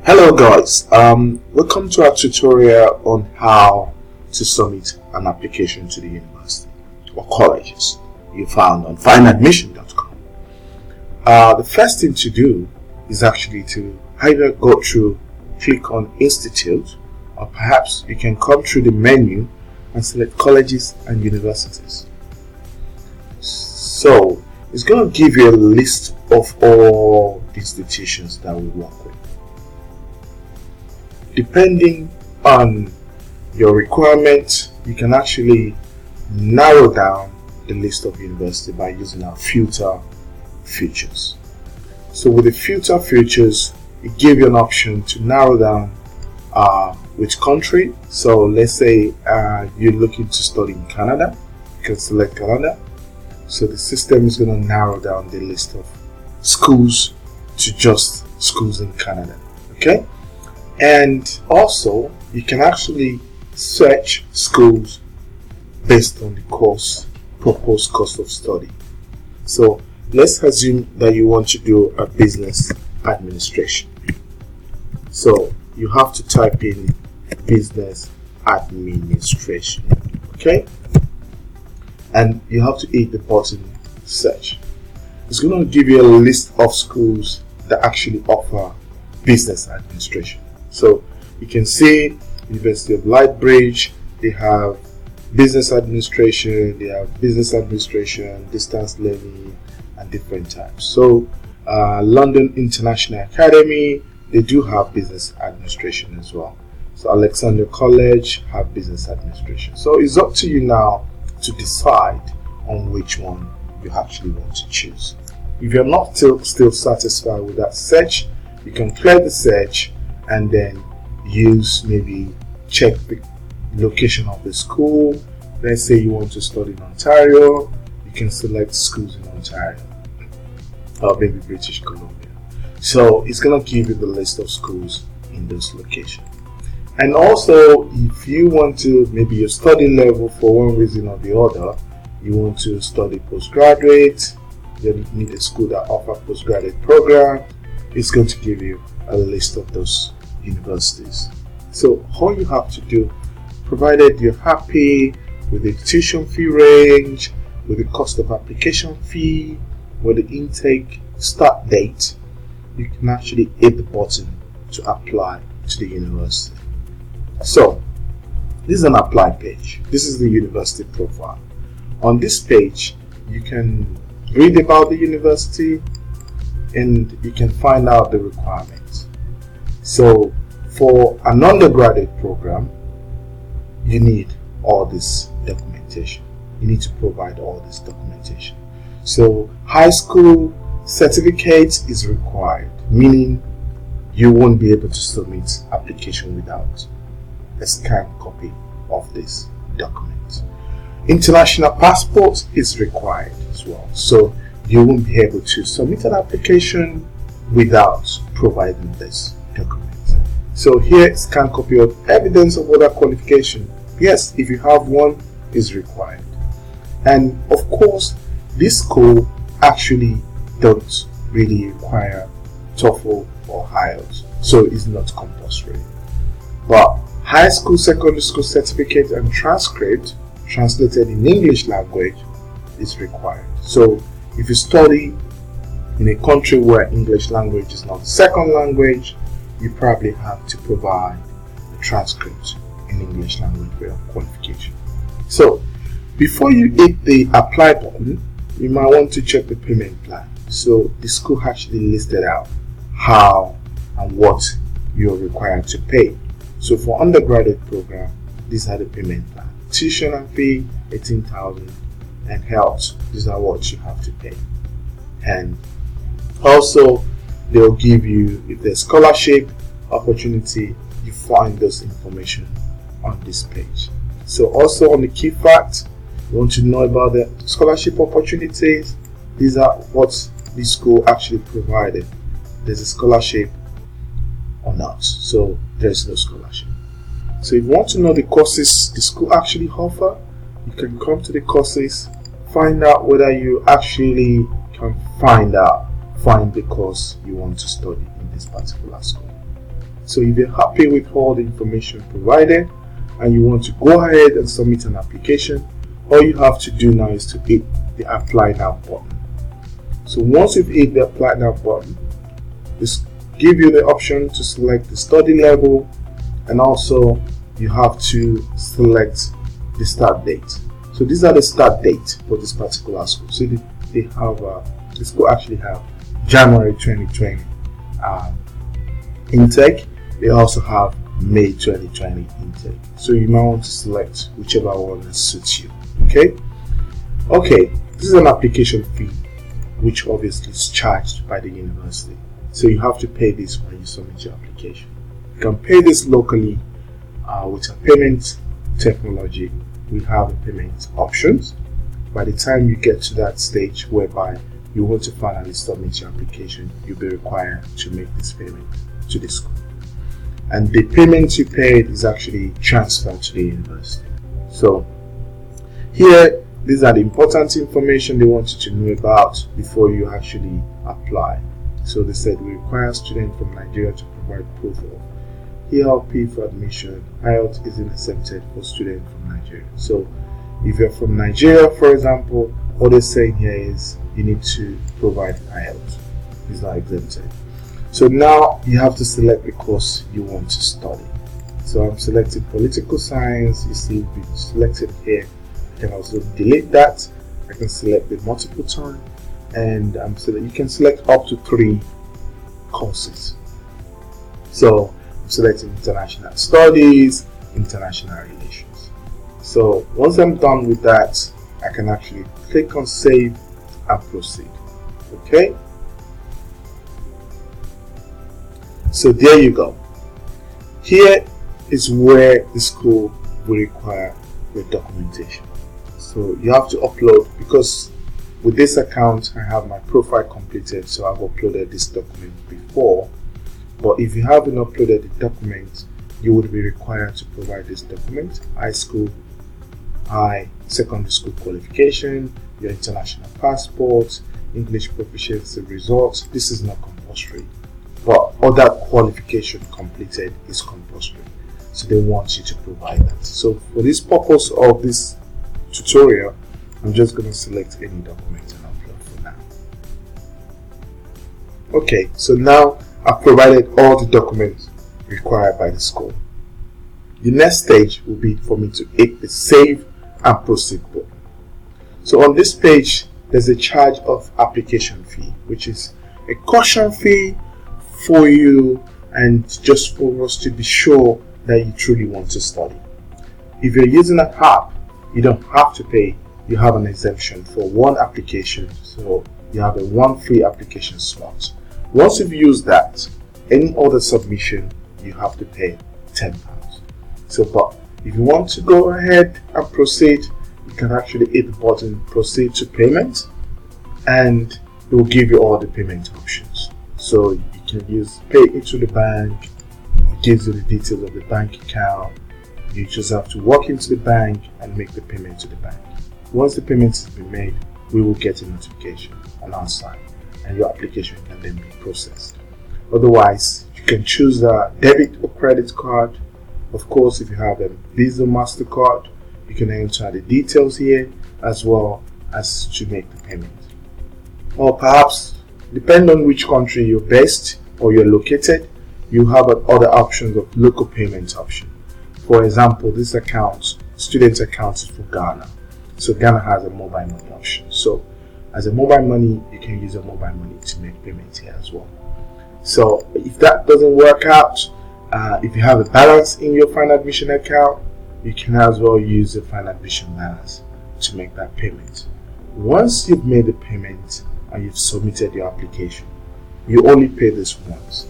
Hello guys, welcome to our tutorial on how to submit an application to the university or colleges you found on fineadmission.com. The first thing to do is actually to either go through, click on Institute, or perhaps you can come through the menu and select colleges and universities. So it's going to give you a list of all the institutions that we work with. Depending on your requirement, you can actually narrow down the list of universities by using our filter features. So with the filter features, it gives you an option to narrow down which country. So let's say you're looking to study in Canada, you can select Canada. So the system is going to narrow down the list of schools to just schools in Canada. Okay? And also, you can actually search schools based on the proposed course of study. So let's assume that you want to do a business administration. So you have to type in business administration, okay? And you have to hit the button search. It's going to give you a list of schools that actually offer business administration. So you can see University of Lightbridge, they have business administration, distance learning, and different types. So London International Academy, they do have business administration as well. So Alexandra College have business administration. So it's up to you now to decide on which one you actually want to choose. If you're not still satisfied with that search, you can clear the search and then check the location of the school. Let's say you want to study in Ontario, you can select schools in Ontario or maybe British Columbia. So it's going to give you the list of schools in those locations. And also, if you want to, maybe your study level for one reason or the other, you want to study postgraduate, you need a school that offers postgraduate program, it's going to give you a list of those universities. So all you have to do, provided you're happy with the tuition fee range, with the cost of application fee, with the intake start date, you can actually hit the button to apply to the university. So this is an apply page. This is the university profile. On this page, you can read about the university and you can find out the requirements. So for an undergraduate program, you need all this documentation. You need to provide all this documentation. So high school certificate is required, meaning you won't be able to submit application without a scanned copy of this document. International passport is required as well. So you won't be able to submit an application without providing this document. So here, scan copy of evidence of other qualification. Yes, if you have one, is required. And of course, this school actually don't really require TOEFL or IELTS, so it's not compulsory. But high school, secondary school certificate and transcript translated in English language is required. So if you study in a country where English language is not the second language, you probably have to provide a transcript in English language for your qualification. So before you hit the apply button, you might want to check the payment plan. So the school actually listed out how and what you're required to pay. So for undergraduate program, these are the payment plan. Tuition and fee, 18,000, and health, these are what you have to pay. And also they'll give you, if there's scholarship opportunity, you find those information on this page. So also on the key facts, you want to know about the scholarship opportunities. These are what the school actually provided. There's a scholarship or not, so there's no scholarship. So if you want to know the courses the school actually offer, you can come to the courses, find out whether you actually can find the course you want to study in this particular school. So if you're happy with all the information provided and you want to go ahead and submit an application, all you have to do now is to hit the Apply Now button. So once you've hit the Apply Now button, this gives you the option to select the study level, and also you have to select the start date. So these are the start date for this particular school. So they have the school actually have January 2020 intake. They also have May 2020 intake. So you might want to select whichever one that suits you. Okay, this is an application fee which obviously is charged by the university. So you have to pay this when you submit your application. You can pay this locally with a payment technology. We have a payment options. By the time you get to that stage whereby you want to finally submit your application, you'll be required to make this payment to the school. And the payment you paid is actually transferred to the university. So here, these are the important information they want you to know about before you actually apply. So they said we require students from Nigeria to provide proof of ELP for admission. IELTS isn't accepted for students from Nigeria. So if you're from Nigeria, for example, what they're saying here is you need to provide IELTS. It's not exempted. So now you have to select the course you want to study. So I'm selecting political science. You see we selected here. I can also delete that. I can select it multiple times, and you can select up to 3 courses. So I'm selecting international studies, international relations. So once I'm done with that, I can actually click on save and proceed. Okay, so there you go. Here is where the school will require your documentation. So you have to upload, because with this account I have my profile completed, so I've uploaded this document before. But if you haven't uploaded the document, you would be required to provide this document: high school, secondary school qualification, your international passport, English proficiency results. This is not compulsory, but other qualification completed is compulsory. So they want you to provide that. So for this purpose of this tutorial, I'm just going to select any document and upload for now. Okay, so now I've provided all the documents required by the school. The next stage will be for me to hit the save and proceed button. So on this page, there's a charge of application fee, which is a caution fee for you and just for us to be sure that you truly want to study. If you're using an app, you don't have to pay. You have an exemption for 1 application, so you have a 1 free application slot. Once you've used that, any other submission you have to pay £10. So but if you want to go ahead and proceed, you can actually hit the button proceed to payment, and it will give you all the payment options. So you can use pay into the bank. It gives you the details of the bank account. You just have to walk into the bank and make the payment to the bank. Once the payment has been made, we will get a notification on our side, and your application can then be processed. Otherwise, you can choose a debit or credit card. Of course, if you have a Visa, MasterCard, you can enter the details here as well as to make the payment. Or perhaps, depending on which country you're based or you're located, you have other options of local payment option. For example, this account, student account, is for Ghana. So Ghana has a mobile money option. So as a mobile money, you can use a mobile money to make payments here as well. So if that doesn't work out, if you have a balance in your final admission account, you can as well use the final admission balance to make that payment. Once you've made the payment and you've submitted your application, you only pay this once.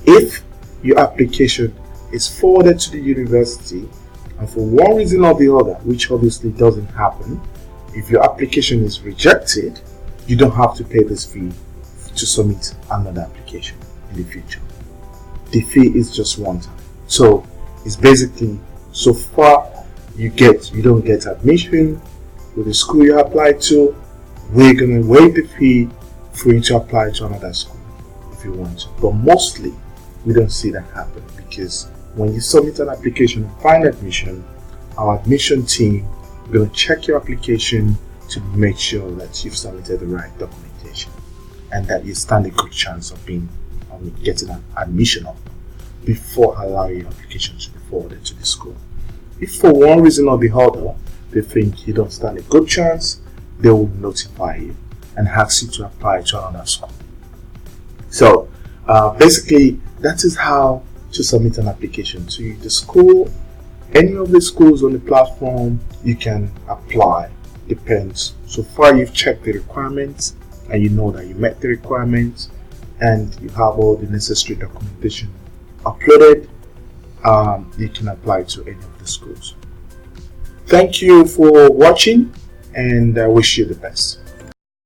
If your application is forwarded to the university, and for one reason or the other, which obviously doesn't happen, if your application is rejected, you don't have to pay this fee to submit another application in the future. The fee is just one time. So it's basically, so far you don't get admission with the school you apply to, we're going to waive the fee for you to apply to another school if you want to. But mostly we don't see that happen, because when you submit an application and find admission, our admission team is going to check your application to make sure that you've submitted the right documentation and that you stand a good chance of getting an admission offer before allowing your application to be forwarded to the school. If for one reason or the other they think you don't stand a good chance, they will notify you and ask you to apply to another school. So basically, that is how to submit an application to the school. Any of the schools on the platform, you can apply. Depends. So far you've checked the requirements and you know that you met the requirements and you have all the necessary documentation uploaded, you can apply to any of the schools. Thank you for watching, and I wish you the best.